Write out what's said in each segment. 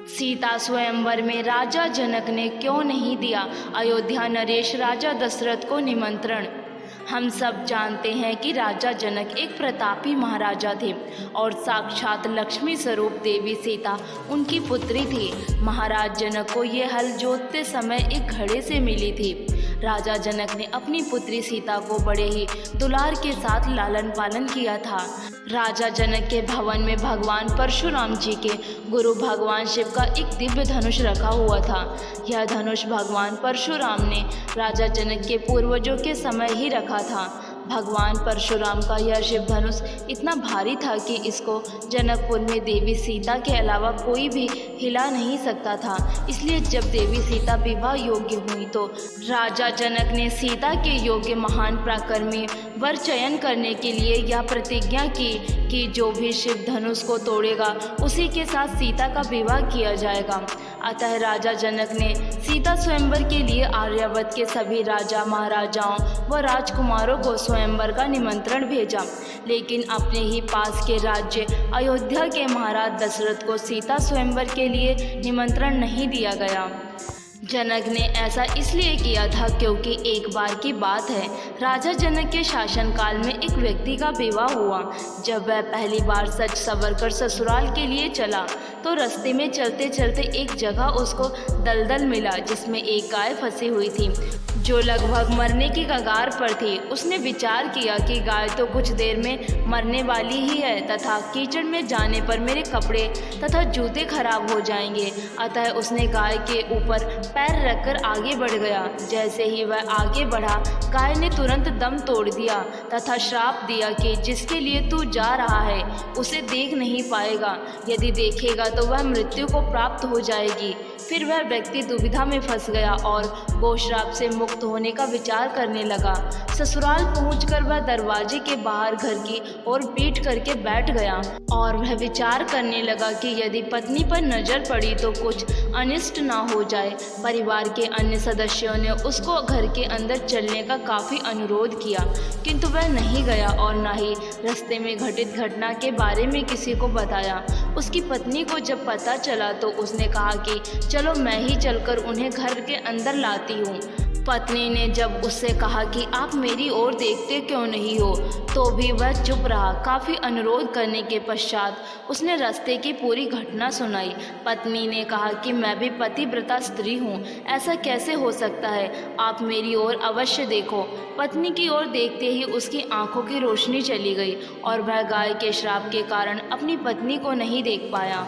सीता स्वयंवर में राजा जनक ने क्यों नहीं दिया अयोध्या नरेश राजा दशरथ को निमंत्रण। हम सब जानते हैं कि राजा जनक एक प्रतापी महाराजा थे और साक्षात लक्ष्मी स्वरूप देवी सीता उनकी पुत्री थी। महाराज जनक को ये हल जोतते समय एक घड़े से मिली थी। राजा जनक ने अपनी पुत्री सीता को बड़े ही दुलार के साथ लालन पालन किया था। राजा जनक के भवन में भगवान परशुराम जी के गुरु भगवान शिव का एक दिव्य धनुष रखा हुआ था। यह धनुष भगवान परशुराम ने राजा जनक के पूर्वजों के समय ही रखा था। भगवान परशुराम का यह शिव धनुष इतना भारी था कि इसको जनकपुर में देवी सीता के अलावा कोई भी हिला नहीं सकता था। इसलिए जब देवी सीता विवाह योग्य हुई तो राजा जनक ने सीता के योग्य महान पराक्रमी वर चयन करने के लिए यह प्रतिज्ञा की कि जो भी शिव धनुष को तोड़ेगा उसी के साथ सीता का विवाह किया जाएगा। अतः राजा जनक ने सीता स्वयंवर के लिए आर्यावर्त के सभी राजा महाराजाओं व राजकुमारों को स्वयंवर का निमंत्रण भेजा, लेकिन अपने ही पास के राज्य अयोध्या के महाराज दशरथ को सीता स्वयंवर के लिए निमंत्रण नहीं दिया गया। जनक ने ऐसा इसलिए किया था क्योंकि एक बार की बात है, राजा जनक के शासनकाल में एक व्यक्ति का विवाह हुआ। जब वह पहली बार सज संवर कर ससुराल के लिए चला तो रास्ते में चलते चलते एक जगह उसको दलदल मिला जिसमें एक गाय फंसी हुई थी जो लगभग मरने की कगार पर थी। उसने विचार किया कि गाय तो कुछ देर में मरने वाली ही है तथा कीचड़ में जाने पर मेरे कपड़े तथा जूते खराब हो जाएंगे। अतः उसने गाय के ऊपर पैर रखकर आगे बढ़ गया। जैसे ही वह आगे बढ़ा, गाय ने तुरंत दम तोड़ दिया तथा श्राप दिया कि जिसके लिए तू जा रहा है उसे देख नहीं पाएगा, यदि देखेगा तो वह मृत्यु को प्राप्त हो जाएगी। फिर वह व्यक्ति दुविधा में फंस गया और गोश्राप से मुक्त होने का विचार करने लगा। ससुराल पहुंचकर वह दरवाजे के बाहर घर की ओर पीठ करके बैठ गया और वह विचार करने लगा कि यदि पत्नी पर नजर पड़ी तो कुछ अनिष्ट ना हो जाए। परिवार के अन्य सदस्यों ने उसको घर के अंदर चलने का काफ़ी अनुरोध किया, किंतु वह नहीं गया और न ही रास्ते में घटित घटना के बारे में किसी को बताया। उसकी पत्नी को जब पता चला तो उसने कहा कि चलो मैं ही चलकर उन्हें घर के अंदर लाती हूँ। पत्नी ने जब उससे कहा कि आप मेरी ओर देखते क्यों नहीं हो, तो भी वह चुप रहा। काफ़ी अनुरोध करने के पश्चात उसने रास्ते की पूरी घटना सुनाई। पत्नी ने कहा कि मैं भी पतिव्रता स्त्री हूँ, ऐसा कैसे हो सकता है, आप मेरी ओर अवश्य देखो। पत्नी की ओर देखते ही उसकी आंखों की रोशनी चली गई और वह गाय के श्राप के कारण अपनी पत्नी को नहीं देख पाया।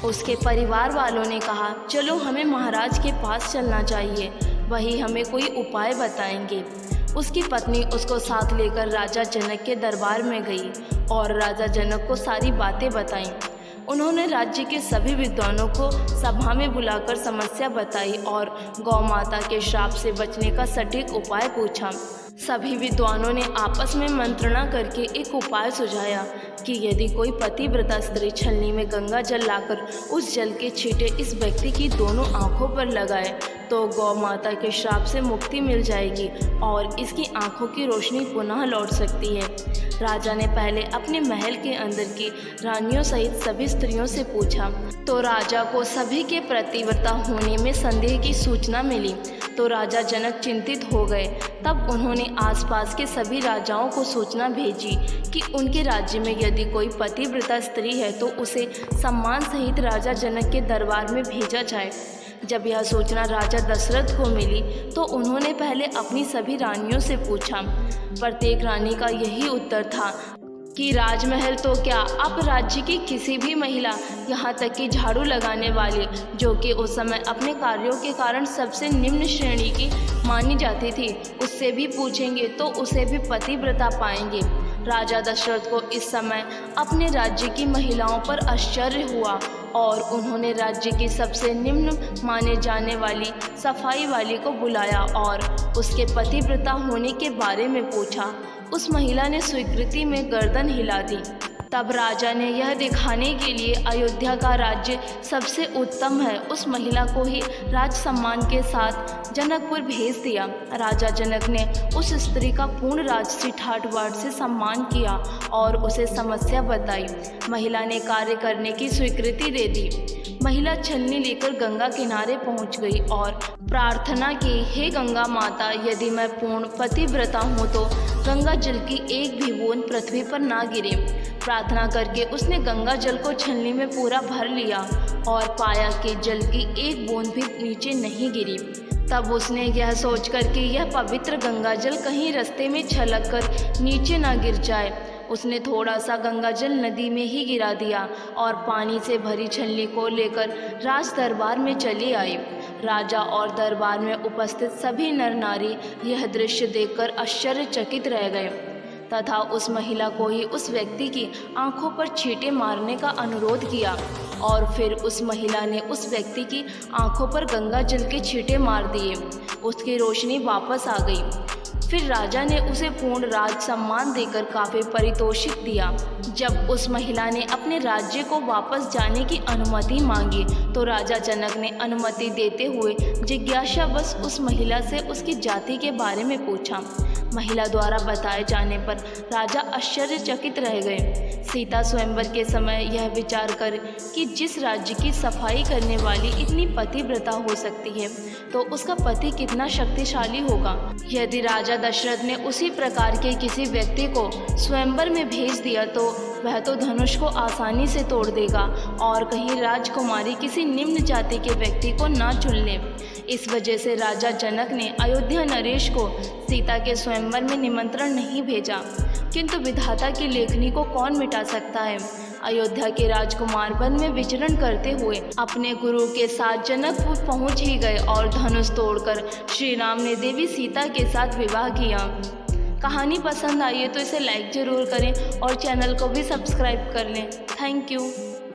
उसके परिवार वालों ने कहा चलो हमें महाराज के पास चलना चाहिए, वही हमें कोई उपाय बताएंगे। उसकी पत्नी उसको साथ लेकर राजा जनक के दरबार में गई और राजा जनक को सारी बातें बताईं। उन्होंने राज्य के सभी विद्वानों को सभा में बुलाकर समस्या बताई और गौ माता के श्राप से बचने का सटीक उपाय पूछा। सभी विद्वानों ने आपस में मंत्रणा करके एक उपाय सुझाया कि यदि कोई पतिव्रता स्त्री छलनी में गंगा जल लाकर उस जल के छींटे इस व्यक्ति की दोनों आंखों पर लगाए तो गौ माता के श्राप से मुक्ति मिल जाएगी और इसकी आंखों की रोशनी पुनः लौट सकती है। राजा ने पहले अपने महल के अंदर की रानियों सहित सभी स्त्रियों से पूछा तो राजा को सभी के पतिव्रता होने में संदेह की सूचना मिली तो राजा जनक चिंतित हो गए। तब उन्होंने आसपास के सभी राजाओं को सूचना भेजी कि उनके राज्य में यदि कोई पतिव्रता स्त्री है तो उसे सम्मान सहित राजा जनक के दरबार में भेजा जाए। जब यह सूचना राजा दशरथ को मिली तो उन्होंने पहले अपनी सभी रानियों से पूछा। प्रत्येक रानी का यही उत्तर था कि राजमहल तो क्या, अब राज्य की किसी भी महिला, यहाँ तक कि झाड़ू लगाने वाली, जो कि उस समय अपने कार्यों के कारण सबसे निम्न श्रेणी की मानी जाती थी, उससे भी पूछेंगे तो उसे भी पतिव्रता पाएंगे। राजा दशरथ को इस समय अपने राज्य की महिलाओं पर आश्चर्य हुआ और उन्होंने राज्य की सबसे निम्न माने जाने वाली सफाई वाली को बुलाया और उसके पतिव्रता होने के बारे में पूछा। उस महिला ने स्वीकृति में गर्दन हिला दी। तब राजा ने यह दिखाने के लिए अयोध्या का राज्य सबसे उत्तम है उस महिला को ही राज सम्मान के साथ जनकपुर भेज दिया। राजा जनक ने उस स्त्री का पूर्ण राजसी ठाट बाट से सम्मान किया और उसे समस्या बताई। महिला ने कार्य करने की स्वीकृति दे दी। महिला छलनी लेकर गंगा किनारे पहुंच गई और प्रार्थना की, हे गंगा माता, यदि मैं पूर्ण पतिव्रता हूँ तो गंगा जल की एक भी बूंद पृथ्वी पर ना गिरे। प्रार्थना करके उसने गंगा जल को छलनी में पूरा भर लिया और पाया कि जल की एक बूंद भी नीचे नहीं गिरी। तब उसने यह सोचकर कि यह पवित्र गंगा जल कहीं रास्ते में छलक कर नीचे ना गिर जाए, उसने थोड़ा सा गंगा जल नदी में ही गिरा दिया और पानी से भरी छलनी को लेकर राज दरबार में चली आई। राजा और दरबार में उपस्थित सभी नर नारी यह दृश्य देखकर आश्चर्यचकित रह गए तथा उस महिला को ही उस व्यक्ति की आंखों पर छींटे मारने का अनुरोध किया और फिर उस महिला ने उस व्यक्ति की आंखों पर गंगा जल के छींटे मार दिए। उसकी रोशनी वापस आ गई। फिर राजा ने उसे पूर्ण राज सम्मान देकर काफी पारितोषिक दिया। जब उस महिला ने अपने राज्य को वापस जाने की अनुमति मांगी तो राजा जनक ने अनुमति देते हुए जिज्ञासावश उस महिला से उसकी जाति के बारे में पूछा। महिला द्वारा बताए जाने पर राजा आश्चर्यचकित रह गए। सीता स्वयंवर के समय यह विचार कर कि जिस राज्य की सफाई करने वाली इतनी पतिव्रता हो सकती है तो उसका पति कितना शक्तिशाली होगा। यदि राजा दशरथ ने उसी प्रकार के किसी व्यक्ति को स्वयंवर में भेज दिया तो वह तो धनुष को आसानी से तोड़ देगा और कहीं राजकुमारी किसी निम्न जाति के व्यक्ति को ना चुन ले। इस वजह से राजा जनक ने अयोध्या नरेश को सीता के स्वयंवर में निमंत्रण नहीं भेजा। किंतु विधाता की लेखनी को कौन मिटा सकता है। अयोध्या के राजकुमार वन में विचरण करते हुए अपने गुरु के साथ जनकपुर पहुंच ही गए और धनुष तोड़कर श्री राम ने देवी सीता के साथ विवाह किया। कहानी पसंद आई है तो इसे लाइक ज़रूर करें और चैनल को भी सब्सक्राइब कर लें। Thank you.